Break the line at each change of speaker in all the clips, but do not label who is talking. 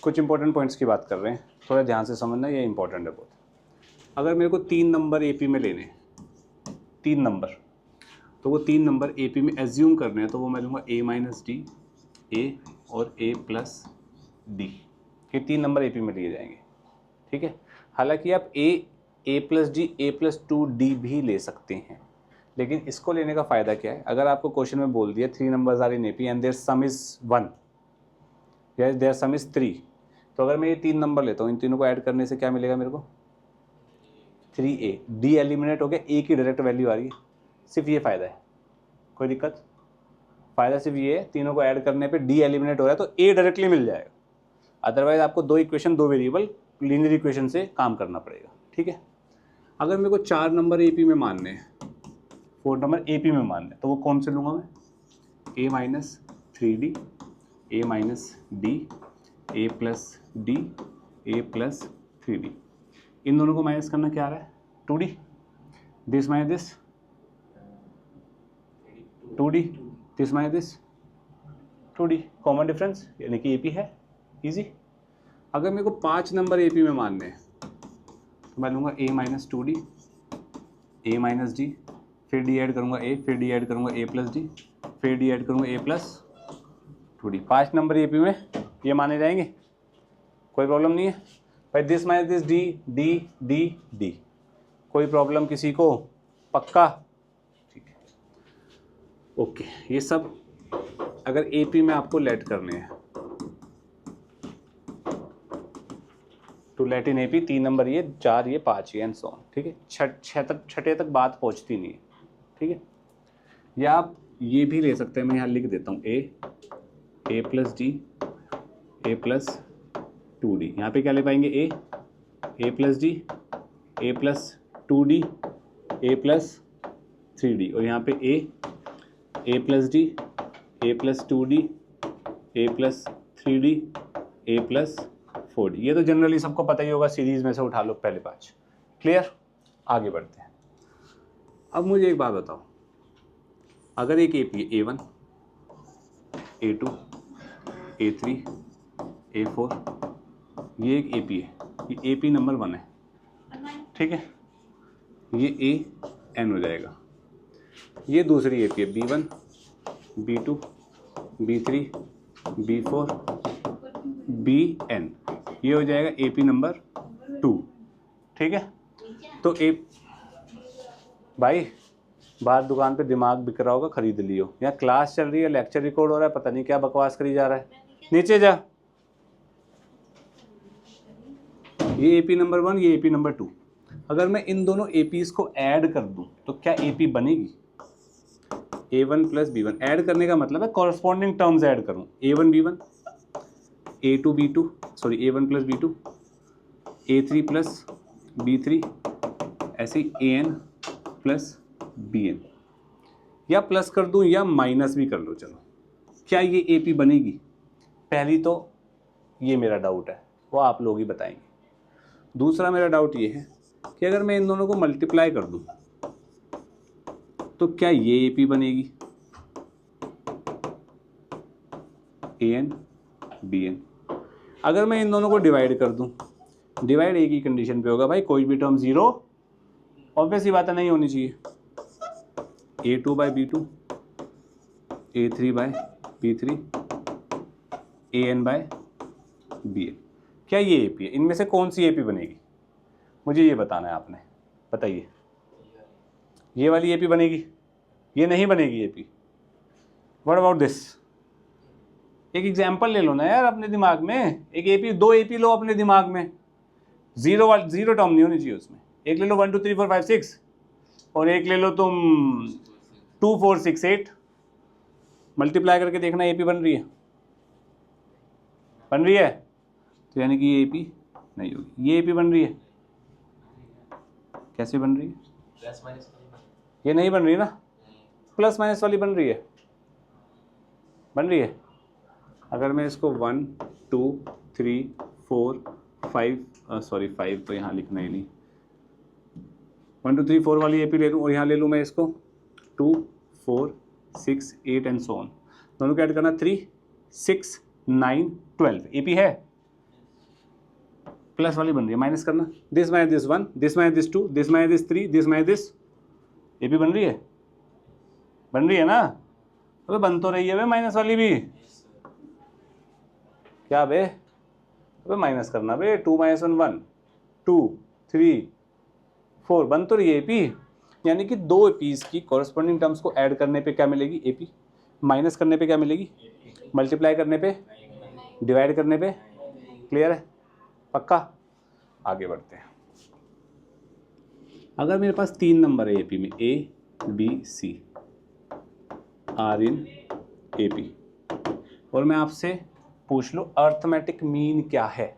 कुछ important points की बात कर रहे हैं, थोड़ा ध्यान से समझना, ये इंपॉर्टेंट है बहुत। अगर मेरे को 3 नंबर एपी में लेने, 3 नंबर, तो वो 3 नंबर एपी में एज्यूम करने हैं, तो वो मैं लूँगा ए माइनस डी, ए और ए प्लस डी, ये 3 नंबर एपी में लिए जाएंगे, ठीक है। हालांकि आप ए प्लस डी, ए प्लस 2d भी ले सकते हैं, लेकिन इसको लेने का फ़ायदा क्या है, अगर आपको क्वेश्चन में बोल दिया 3 numbers are in AP and their sum is 1 या देयर सम इज़ 3, तो अगर मैं ये 3 नंबर लेता हूँ, इन तीनों को ऐड करने से क्या मिलेगा मेरे को, 3a, डी एलिमिनेट हो गया, ए की डायरेक्ट वैल्यू आ रही है, सिर्फ ये फ़ायदा है, कोई दिक्कत। फ़ायदा सिर्फ ये है, तीनों को ऐड करने पे डी एलिमिनेट हो रहा है तो ए डायरेक्टली मिल जाएगा, अदरवाइज आपको 2 इक्वेशन 2 वेरिएबल लीनियर इक्वेशन से काम करना पड़ेगा, ठीक है। अगर मेरे को 4 नंबर एपी में मानने हैं, 4 नंबर एपी में मानने हैं, तो वो कौन से लूँगा मैं, ए माइनस 3d, ए माइनस डी, ए प्लस डी, ए प्लस 3d, इन दोनों को माइनस करना क्या आ रहा है, 2d, this minus this 2d, this minus this 2d, common difference, यानी कि एपी है, इजी। अगर मेरे को 5 नंबर एपी में मानने हैं, तो मैं लूँगा ए माइनस 2d, ए माइनस डी, फिर डी ऐड करूँगा ए, फिर डी ऐड करूँगा ए प्लस डी, फिर डी ऐड करूँगा ए प्लस 2d, 5 नंबर एपी में ये माने जाएंगे, कोई प्रॉब्लम नहीं है भाई। This minus this D, D D D, कोई प्रॉब्लम किसी को, पक्का, ठीक है, ओके। ये सब अगर एपी में आपको लेट करने हैं, to let in AP 3 number ये, 4 ये, 5 ये एंड सो ऑन, ठीक है। छठे तक बात पहुंचती नहीं है, ठीक है। या आप ये भी ले सकते हैं, मैं यहाँ लिख देता हूँ ए प्लस डी, ए प्लस 2d, यहाँ पे क्या ले पाएंगे, ए प्लस डी, ए प्लस 2d, ए प्लस 3d, और यहाँ पे ए प्लस डी, ए प्लस 2d, ए प्लस 3d, ए प्लस 4d, ये तो जनरली सबको पता ही होगा, सीरीज में से उठा लो पहले 5, क्लियर। आगे बढ़ते हैं। अब मुझे एक बात बताओ, अगर एक एपी है A1, A2, A3, A4, ये एक एपी है, ये एपी नंबर 1 है, ठीक है, ये AN हो जाएगा। ये दूसरी एपी है B1, B2, B3, B4, BN, ये हो जाएगा एपी नंबर 2, ठीक है। तो भाई बाहर दुकान पे दिमाग बिक रहा होगा, खरीद लियो, यहाँ क्लास चल रही है, लेक्चर रिकॉर्ड हो रहा है, पता नहीं क्या बकवास करी जा रहा है, नीचे जा। ये एपी नंबर 1, ये एपी नंबर 2, अगर मैं इन दोनों एपीज को ऐड कर दूं तो क्या एपी बनेगी, A1 प्लस B1, ऐड करने का मतलब है कॉरस्पॉन्डिंग टर्म्स ऐड करूं, A1 B1, A2 B2, sorry A1 plus B2, A3 plus B3, ऐसे ही AN प्लस BN, या प्लस कर दूं या माइनस भी कर लो, चलो, क्या ये एपी बनेगी, पहली तो ये मेरा डाउट है, वो आप लोग ही बताएंगे। दूसरा मेरा डाउट ये है कि अगर मैं इन दोनों को मल्टीप्लाई कर दूं तो क्या ये एपी बनेगी, AN BN। अगर मैं इन दोनों को डिवाइड कर दूं, डिवाइड एक ही कंडीशन पे होगा भाई, कोई भी टर्म 0, ऑब्वियस ही बात है, नहीं होनी चाहिए। A2 by B2, A3 by B3, AN by BN, क्या ये एपी है, इनमें से कौन सी एपी बनेगी, मुझे ये बताना है आपने, बताइए। ये वाली एपी बनेगी, ये नहीं बनेगी एपी, व्हाट अबाउट दिस। एक एग्जांपल ले लो ना यार अपने दिमाग में, एक एपी, 2 एपी लो अपने दिमाग में, जीरो टर्म नहीं होनी चाहिए उसमें। एक ले लो 1 2 3 4 5 6, और एक ले लो तुम 2 4 6 8, मल्टीप्लाई करके देखना एपी बन रही है, बन रही है, तो यानी कि ये एपी नहीं होगी। ये एपी बन रही है, कैसे बन रही है,
प्लस माइनस,
ये नहीं बन रही ना, प्लस माइनस वाली बन रही है, बन रही है। अगर मैं इसको 1 2 3 4 5, सॉरी 5 तो यहाँ लिखना ही नहीं, 1 2 3 4 वाली एपी ले लूँ, और यहाँ ले लूँ मैं इसको 2 4 6 8 एंड सो ऑन, दोनों को ऐड करना 3 6 9 12, एपी है, प्लस वाली बन रही है, माइनस करना, this minus this 1, this minus this 2, this minus this 3, this minus this, A P बन रही है, बन रही है ना? अबे बन तो रही है बे माइनस वाली भी, क्या बे? अबे माइनस करना बे, 2 माइनस 1 1, 2 3 4, बन तो रही है एपी। यानी कि दो एपीज की कॉरस्पॉन्डिंग टर्म्स को ऐड करने पे क्या मिलेगी? एपी। माइनस करने पे क्या मिलेगी? मल्टीप्लाई करने पे, डिवाइड करने पे। क्लियर है? पक्का? आगे बढ़ते हैं। अगर मेरे पास 3 नंबर है एपी में, a b c are in AP, और मैं आपसे पूछ लो अर्थमेटिक मीन क्या है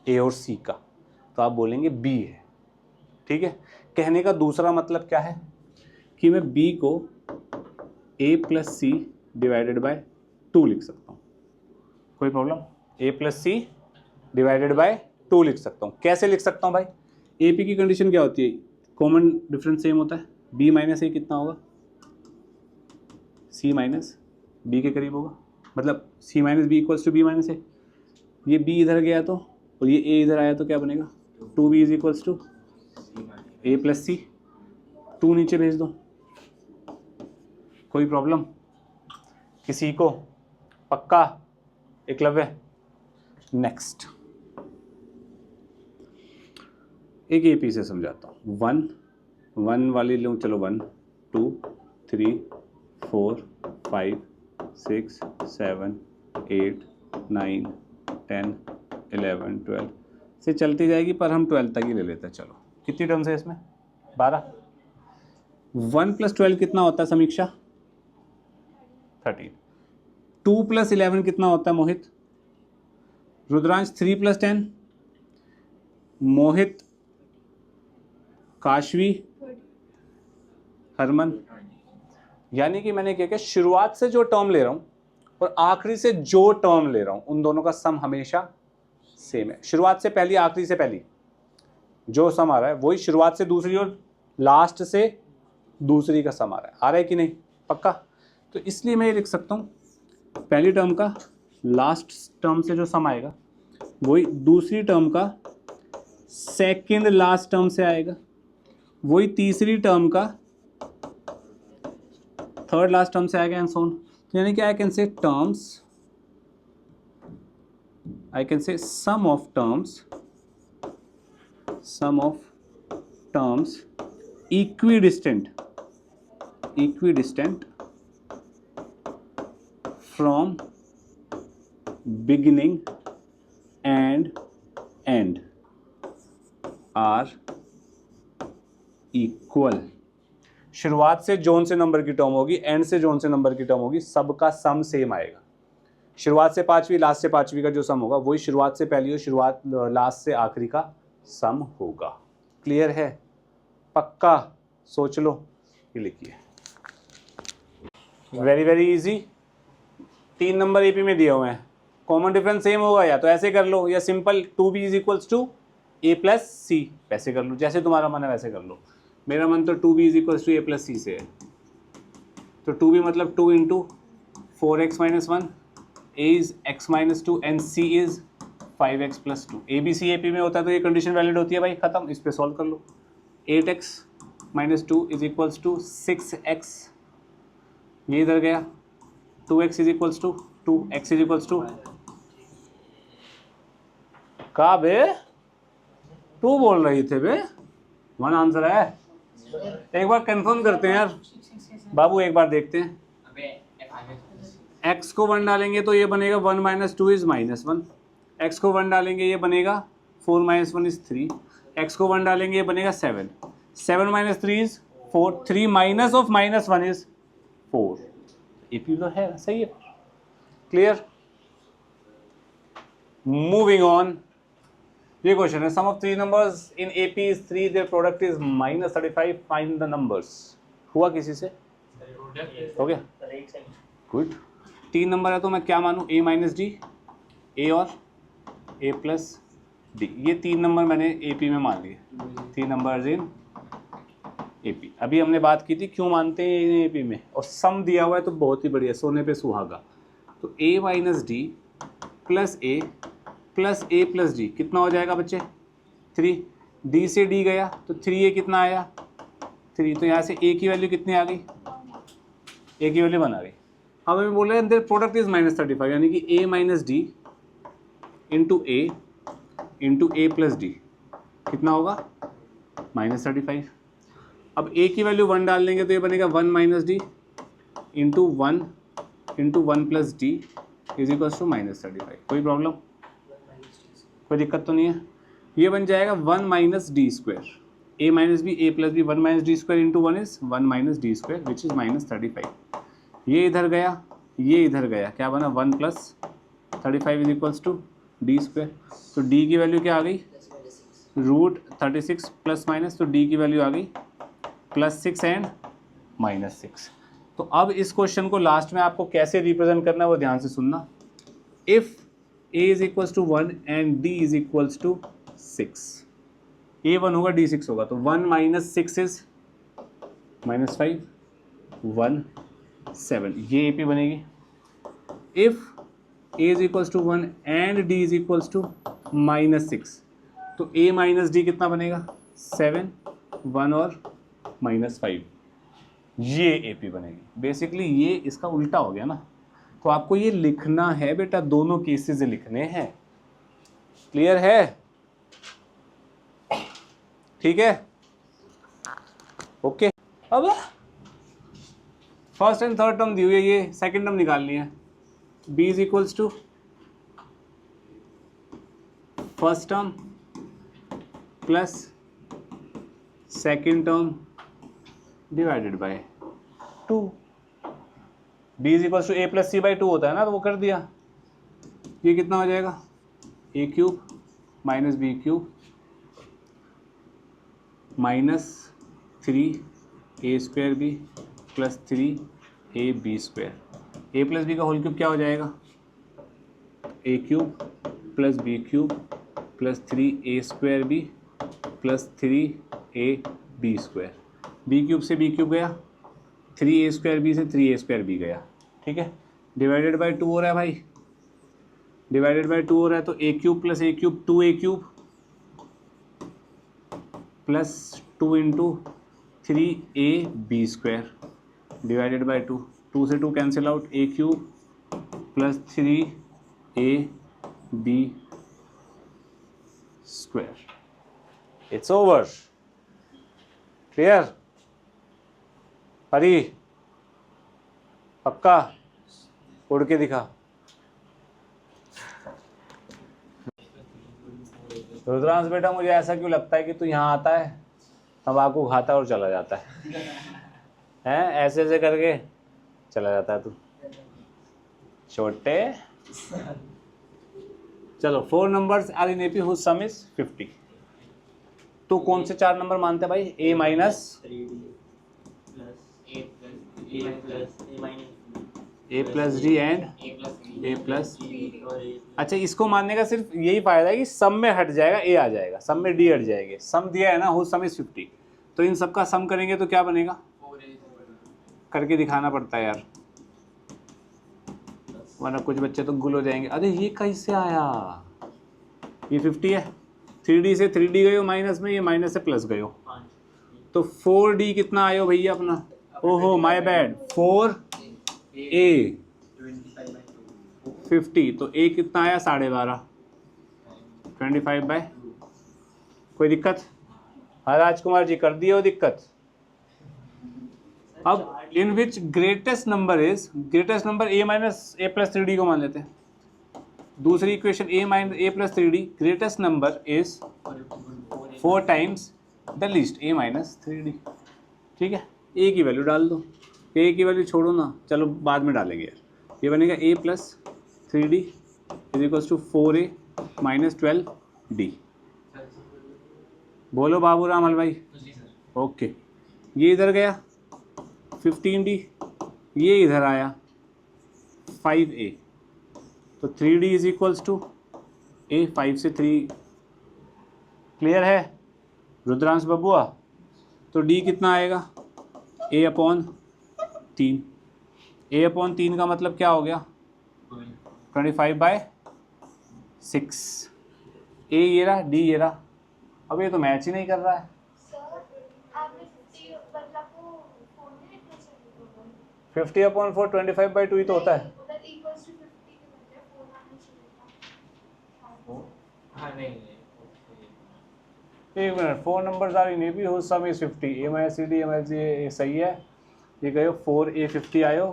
ए और सी का, तो आप बोलेंगे बी है। ठीक है? कहने का दूसरा मतलब क्या है कि मैं बी को a plus c divided by 2 लिख सकता हूँ। कोई problem? A plus c divided by 2 लिख सकता हूँ। कैसे लिख सकता हूँ भाई? ए पी की कंडीशन क्या होती है? कॉमन डिफरेंस सेम होता है, बी माइनस ए कितना होगा? सी माइनस बी के करीब होगा, मतलब c minus b equals to b minus a. ये बी इधर गया तो, और ये ए इधर आया तो क्या बनेगा? 2b is equals to a plus c. 2 नीचे भेज दो। कोई प्रॉब्लम किसी को? पक्का एकलव्य? नेक्स्ट एक एपी से समझाता हूँ। 1 वाली लूँ, चलो 1 2 3 4 5 6 7 8 9 10 11 12 से चलती जाएगी, पर हम 12 तक ही ले लेते हैं। चलो कितनी टर्म्स है इसमें? 12। 1 + 12 कितना होता है समीक्षा? 13। 2 + 11 कितना होता है मोहित? रुद्रांश 3 + 10, मोहित, काशवी, हरमन। यानी कि मैंने क्या किया, शुरुआत से जो टर्म ले रहा हूं और आखिरी से जो टर्म ले रहा हूं, उन दोनों का सम हमेशा सेम है। शुरुआत से पहली, आखिरी से पहली, जो सम आ रहा है वही शुरुआत से दूसरी और लास्ट से दूसरी का सम आ रहा है कि नहीं? पक्का? तो इसलिए मैं ये लिख सकता हूँ, पहली टर्म का लास्ट टर्म से जो सम आएगा वही दूसरी टर्म का सेकंड लास्ट टर्म से आएगा, वही तीसरी टर्म का थर्ड लास्ट टर्म से आएगा, एंड सो ऑन। यानी कि I can say terms, I can say sum of terms equidistant from beginning and end are equal। शुरुआत से जोन से नंबर की टर्म होगी, एंड से जोन से नंबर की टर्म होगी, सबका सम सेम आएगा। शुरुआत से पांचवी, लास्ट से पांचवी का जो सम होगा वही शुरुआत से पहली और शुरुआत लास्ट से आखिरी का सम होगा। क्लियर है? पक्का? सोच लो, ये लिखिए। Very very easy. 3 number AP में दिए हुए हैं, कॉमन डिफरेंस सेम होगा, या तो ऐसे कर लो या simple 2b is equals to a plus c, वैसे कर लो, जैसे तुम्हारा मन है वैसे कर लो। मेरा मन तो 2b is equals to a plus c से है, तो 2b मतलब 2 into 4x - 1, a is x - 2 and c is 5x + 2। A b c A P में होता है तो ये कंडीशन वैलिड होती है भाई, खत्म। इस पे सॉल्व कर लो। 8x - 2 is equals to 6x, ये इधर गया, 2x is equals to 2, x is equals to का बे 2 बोल रही थे बे, 1 आंसर है। एक बार कंफर्म करते हैं यार बाबू, एक बार देखते हैं। x को 1 डालेंगे तो ये बनेगा 1 - 2 इज -1, x को 1 डालेंगे ये बनेगा 4 - 1 इज 3, x को 1 डालेंगे ये बनेगा 7, 7 - 3 is 4, 3 minus of -1 is 4। AP तो है, सही है। क्लियर? Moving on. ये क्वेश्चन है, sum of 3 numbers in AP is 3, their product is -35, find the numbers. हुआ किसी से? हो गया? गुड। 3 नंबर है तो मैं क्या मानूं? a - d, a और a + d, ये 3 नंबर मैंने AP में मान लिए। 3 नंबर्स इन AP। अभी हमने बात की थी क्यों मानते हैं इन AP में, और सम दिया हुआ है तो बहुत ही बढ़िया, सोने पे सुहागा। तो a - d + a plus A plus D कितना हो जाएगा बच्चे 3, डी से डी गया तो 3a कितना आया 3, तो यहाँ से a की वैल्यू कितनी आ गई, a की वैल्यू 1 आ गई। अब हमें बोल रहे हैं देयर प्रोडक्ट इज -35 यानी कि a minus d into A plus D कितना होगा -35। अब a की वैल्यू 1 डाल देंगे तो ये बनेगा 1 minus d into 1 plus d is equal to -35। कोई प्रॉब्लम, कोई दिक्कत तो नहीं है। ये बन जाएगा 1 minus d square, a minus b a plus b 1 minus d square into 1 is 1 minus d square which is -35। ये इधर गया, ये इधर गया, क्या बना 1 plus 35 is equals to d square. तो डी की वैल्यू क्या आ गई √36 प्लस माइनस, तो डी की वैल्यू आ गई +6 एंड -6। तो अब इस क्वेश्चन को लास्ट में आपको कैसे रिप्रेजेंट करना है वो ध्यान से सुनना। If a is equals to 1 and d is equals to 6, a 1 होगा d 6 होगा, तो 1 माइनस 6 इज -5 1 7, ये AP बनेगी। If a is equals to 1 and d is equals to -6, तो a माइनस डी कितना बनेगा 7 1 और -5, ये AP बनेगी। बेसिकली ये इसका उल्टा हो गया ना, तो आपको ये लिखना है बेटा, दोनों केसेस लिखने हैं। क्लियर है, ठीक है, ओके। अब फर्स्ट एंड थर्ड टर्म दी हुई है, ये सेकंड टर्म निकालनी है। b is equals to first term plus second term divided by 2। b is equals to a plus c by 2 होता है ना, तो वो कर दिया। ये कितना हो जाएगा a cube minus b cube -3 a square b plus 3 ab square. a plus b का होल क्यूब क्या हो जाएगा a cube plus b cube plus 3a square b plus 3ab square. B cube से बी क्यूब गया, 3a square B से 3a square B गया, ठीक है। डिवाइडेड बाय 2 हो रहा है भाई, डिवाइडेड बाय 2 हो रहा है, तो a cube plus a cube 2a cube plus 2 into 3ab square divided by 2, 2 से 2 cancel out, a cube plus 3ab square. It's over, clear Hari, पक्का उड़ के दिखा। रुद्रांश बेटा मुझे ऐसा क्यों लगता है कि तू यहाँ आता है तंबाकू खाता है और चला जाता है ऐसे ऐसे करके चला जाता है तू छोटे। चलो 4 numbers are in AP whose sum is 50। तो कौन से 4 नंबर मानते हैं भाई, a minus a plus D and a plus. अच्छा, इसको मानने का सिर्फ यही फायदा है कि सम में हट जाएगा, a आ जाएगा, सम में d हट जाएंगे। सम दिया है ना, हुज सम इज 50, तो इन सबका सम करेंगे तो क्या बनेगा, करके दिखाना पड़ता है यार, वरना कुछ बच्चे तो गुल हो जाएंगे। अरे ये कैसे आया, ये 50 है, 3d से 3d गए हो माइनस में, ये माइनस से प्लस गए हो, तो 4d कितना आयो भैया अपना, ओहो माय बैड, 4a 50, तो a कितना आया 12.5, 25/। कोई दिक्कत, हाँ राजकुमार जी कर दिए हो दिक्कत। अब in which greatest number is, greatest number a minus a plus 3d को मान लेते हैं। दूसरी equation a minus a plus 3d, greatest number is 4 times the least a minus 3d, ठीक है। a की वैल्यू डाल दो, a की वैल्यू छोड़ो ना, चलो बाद में डालेंगे यार। ये बनेगा a plus 3d is equals to 4a minus 12d। बोलो बाबूराम हल भाई, ओके। ये इधर गया 15d, ये इधर आया 5a, तो 3d is equals to a, 5 से 3। क्लियर है रुद्रांश बबुआ, तो d कितना आएगा a अपॉन 3, a अपॉन 3 का मतलब क्या हो गया 25/। 6, ए ये रहा, डी ये रहा। अब ये तो मैच ही नहीं कर रहा है।
सर आपने 50 मतलब वो 4 में रिप्लेस कर दिया।
50/4 25/2 ही तो होता है।
उधर इक्वल्स टू 50 के बजाय 4 आना चाहिए था।
हाँ नहीं
एक minute, 4 numbers are in AP whose sum is 50, a minus cd a minus ये सही है। ये कहो 4a 50 आयो,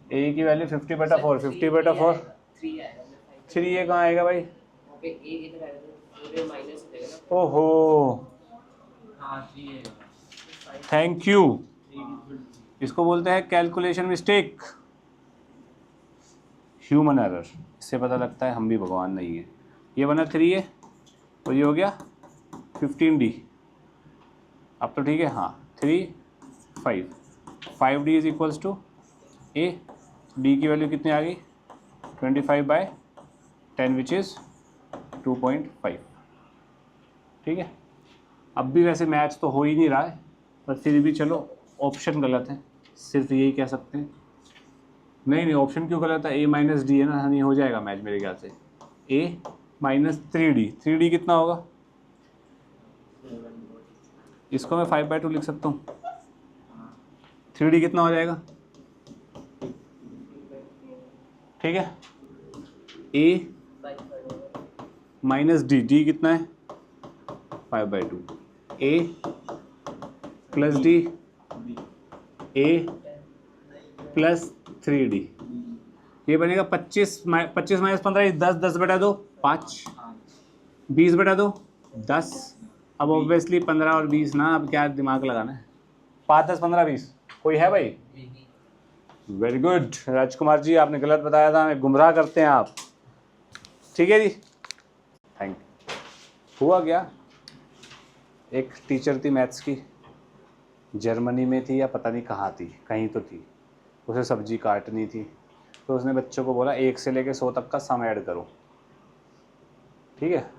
a की वैल्यू 50/4, 50/4
3 आएगा
3 ये कहाँ आएगा भाई?
वहाँ पे a इधर आएगा तो पूरे माइनस हो जाएगा ना।
ओहो,
हाँ 3 है।
Thank you. इसको बोलते हैं कैलकुलेशन मिस्टेक, ह्यूमन एरर। इससे पता लगता है हम भी भगवान नहीं है। ये बना 3a और ये हो गया 15d। अब तो ठीक है। हाँ 3 5 5d is equals to a, d की वैल्यू कितनी आ गई 25/10 विच इज़ 2.5। ठीक है। अब भी वैसे मैच तो हो ही नहीं रहा है, पर फिर भी चलो ऑप्शन गलत है, सिर्फ यही कह सकते हैं। नहीं नहीं, ऑप्शन क्यों गलत है? a माइनस डी है ना, नहीं हो जाएगा मैच मेरे ख्याल से। a माइनस 3d कितना होगा? इसको मैं 5/2 लिख सकता हूँ। 3d कितना हो जाएगा? ठीक है। a माइनस डी कितना है? 5/2। a plus D, a plus 3d, ये बनेगा 25 माइनस 15 10, 10/2 5, 20/2 10। अब ऑब्वियसली 15 और 20 ना, अब क्या दिमाग लगाना है? 5 10 15 20 कोई है भाई? वेरी गुड राजकुमार जी, आपने गलत बताया था, हमें गुमराह करते हैं आप। ठीक है जी, थैंक यू। हुआ क्या, एक टीचर थी मैथ्स की, जर्मनी में थी या पता नहीं कहाँ थी, कहीं तो थी। उसे सब्जी काटनी थी, तो उसने बच्चों को बोला 1 से लेकर 100 तक का सम ऐड करो। ठीक है,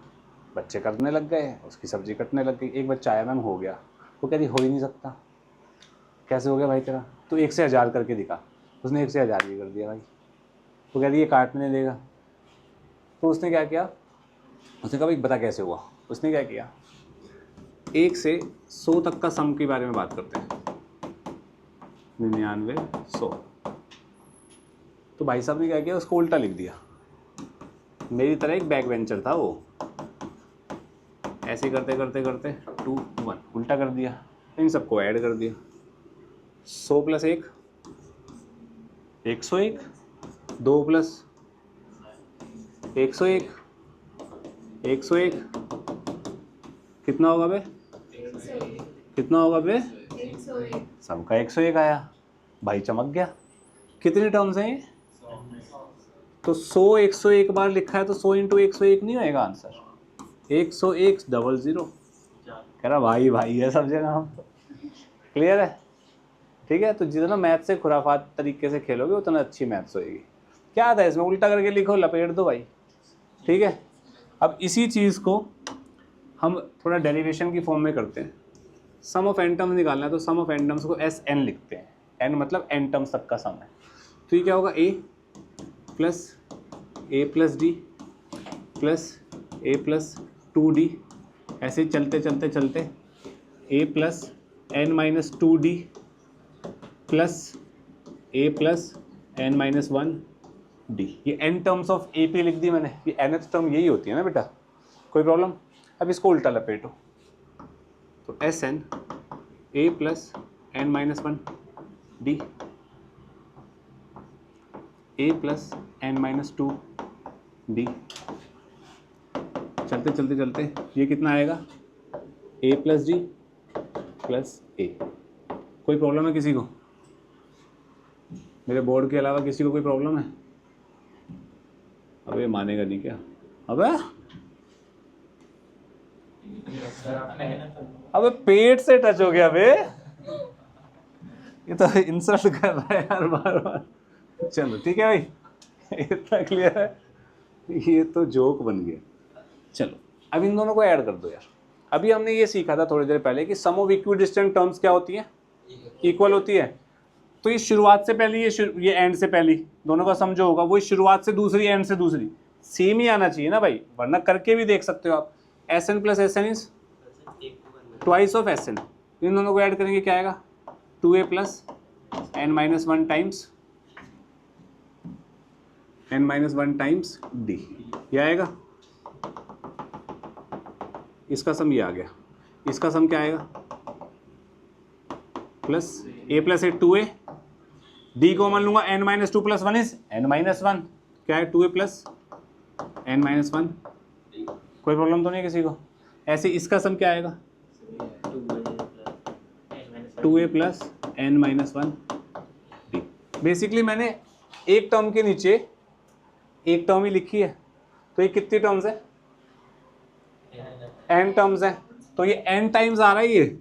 बच्चे करने लग गए, उसकी सब्जी कटने लग गई। एक बच्चा आया, मैम हो गया। वो कह रही हो ही नहीं सकता। कैसे हो गया भाई तेरा? तो 1 से 1000 करके दिखा। उसने 1 से 1000 भी कर दिया भाई। वो कह रही ये काटने देगा। तो उसने क्या किया, उसने कहा भाई बता कैसे हुआ। उसने क्या किया, 1 से 100 तक का सम के बारे में बात करते हैं, 99 100। तो भाई साहब ने क्या किया, उसको उल्टा लिख दिया। मेरी तरह एक बैक बेंचर था वो, ऐसे करते करते करते 2 1 उल्टा कर दिया, इन सबको ऐड कर दिया। 100 + 1 101, 2 + 101 101 कितना होगा बे? कितना होगा बे?
101।
सबका 101 आया। भाई चमक गया। कितने टर्म्स हैं ये? तो 100 101 बार लिखा है, तो 100 × 101 नहीं होएगा आंसर? 101 00। कह रहा भाई भाई है सब जगह हम। क्लियर है? ठीक है। तो जितना मैथ से खुराफात तरीके से खेलोगे उतना अच्छी मैथ्स होएगी। क्या था इसमें, उल्टा करके लिखो, लपेट दो भाई। ठीक है। अब इसी चीज़ को हम थोड़ा डेरिवेशन की फॉर्म में करते हैं। सम ऑफ एन टर्म्स निकालना है, तो सम ऑफ एन टर्म्स को SN लिखते हैं। एन मतलब एन टर्म्स तक का सम है। तो ये क्या होगा, a + d + a + 2d, ऐसे ही चलते चलते चलते a + n - 2d + a + n - 1d। ये n टर्म्स ऑफ AP लिख दी मैंने। ये nth टर्म यही होती है ना बेटा, कोई प्रॉब्लम? अब इसको उल्टा लपेटो, तो SN a + n - 1d a + n - 2d। चलते चलते चलते ये कितना आएगा, a + d + a। कोई प्रॉब्लम है किसी को? मेरे बोर्ड के अलावा किसी को कोई प्रॉब्लम है? अब ये मानेगा नहीं क्या? अबे पेट से टच हो गया बे। ये तो इंसल्ट कर रहा है यार बार बार। चलो ठीक है भाई, इतना क्लियर है। ये तो जोक बन गया। चलो अब इन दोनों को ऐड कर दो यार। अभी हमने ये सीखा था थोड़ी देर पहले कि सम ऑफ इक्विडिस्टेंट टर्म्स क्या होती है, इक्वल होती है। तो ये शुरुआत से पहली, ये एंड से पहली, दोनों का सम जो होगा वो शुरुआत से दूसरी, एंड से दूसरी। सेम ही आना चाहिए ना भाई, वरना करके भी देख सकते हो आप। S N plus S N is twice of S N, इन दोनों को ऐड करेंगे क्या आएगा, 2a plus n minus 1 times d, ये आएगा। इसका सम ये आ गया, इसका सम क्या आएगा, plus a plus A 2a, d को मान लूंगा n minus 2 plus 1 is n minus 1, क्या है 2a प्लस n माइनस 1, कोई प्रॉब्लम तो नहीं है किसी को। ऐसे इसका सम क्या आएगा, 2a plus n minus 1 d। Basically मैंने एक टर्म के नीचे एक टर्म ही लिखी है, तो ये कितनी टर्म्स है, n टर्म्स है, तो ये n टाइम्स आ रहा है, ये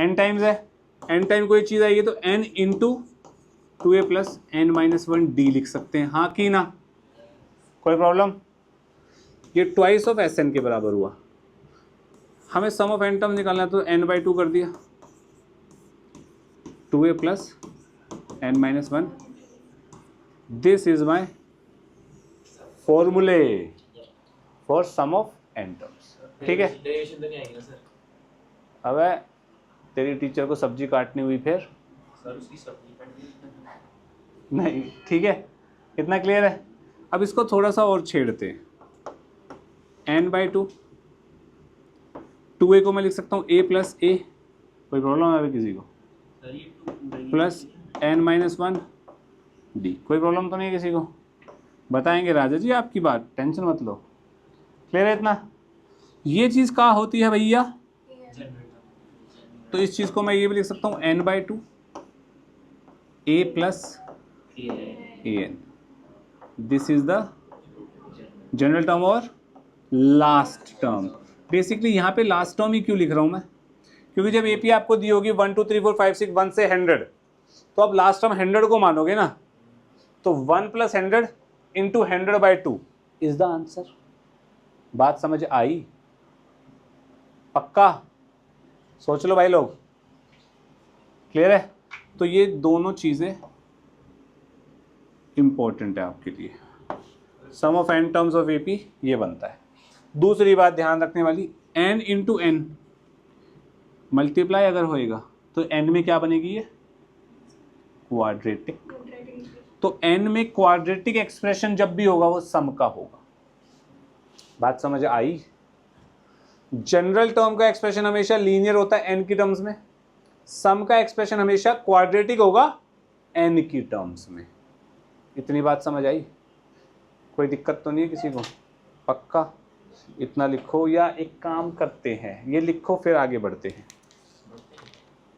n टाइम्स है, n टाइम कोई चीज़ आएगी तो n into 2a plus n minus 1 d लिख सकते हैं, हाँ कि ना, कोई प्रॉब्लम। ये ट्वाइस ऑफ एस एन के बराबर हुआ। हमें सम ऑफ n टर्म निकालना है तो n/2 कर दिया, 2a plus n minus 1, this is my formula for sum of n terms, ठीक है।
डेरिवेशन तो नहीं आएगी ना सर?
अबे तेरी टीचर को सब्जी काटनी हुई फिर,
सर उसकी सब्जी काटनी
नहीं, ठीक है, इतना क्लियर है। अब इसको थोड़ा सा और छेड़ते हैं, n/2, 2a को मैं लिख सकता हूँ a प्लस ए, कोई प्रॉब्लम है अभी किसी को,
सर ये 2
प्लस n माइनस 1 d, कोई प्रॉब्लम तो नहीं है किसी को। बताएंगे राजा जी आपकी बात, टेंशन मत लो, क्लियर है इतना। ये चीज़ कहाँ होती है भैया, तो इस चीज़ को मैं ये भी लिख सकता हूँ n/2 a plus an, this is the general term और लास्ट टर्म। बेसिकली यहाँ पे लास्ट टर्म ही क्यों लिख रहा हूँ मैं, क्योंकि जब एपी आपको दी होगी 1 2 3 4 5 6 1 से 100, तो आप लास्ट टर्म 100 को मानोगे ना, तो 1 plus 100 into 100/2 is the answer. बात समझ आई, पक्का, सोच लो भाई लोग, क्लियर है। तो ये दोनों चीज़ें इंपॉर्टेंट है आपके लिए, sum of n terms of AP ये बनता है। दूसरी बात ध्यान रखने वाली, n इंटू n मल्टीप्लाई अगर होएगा तो n में क्या बनेगी, ये क्वाड्रेटिक, तो n में क्वाड्रेटिक एक्सप्रेशन जब भी होगा वो सम का होगा। बात समझ आई। जनरल टर्म का एक्सप्रेशन हमेशा लीनियर होता है n की टर्म्स में, सम का एक्सप्रेशन हमेशा क्वाड्रेटिक होगा n की टर्म्स में। इतनी बात समझ आई, कोई दिक्कत तो नहीं है किसी को, पक्का। इतना लिखो, या एक काम करते हैं, ये लिखो फिर आगे बढ़ते हैं।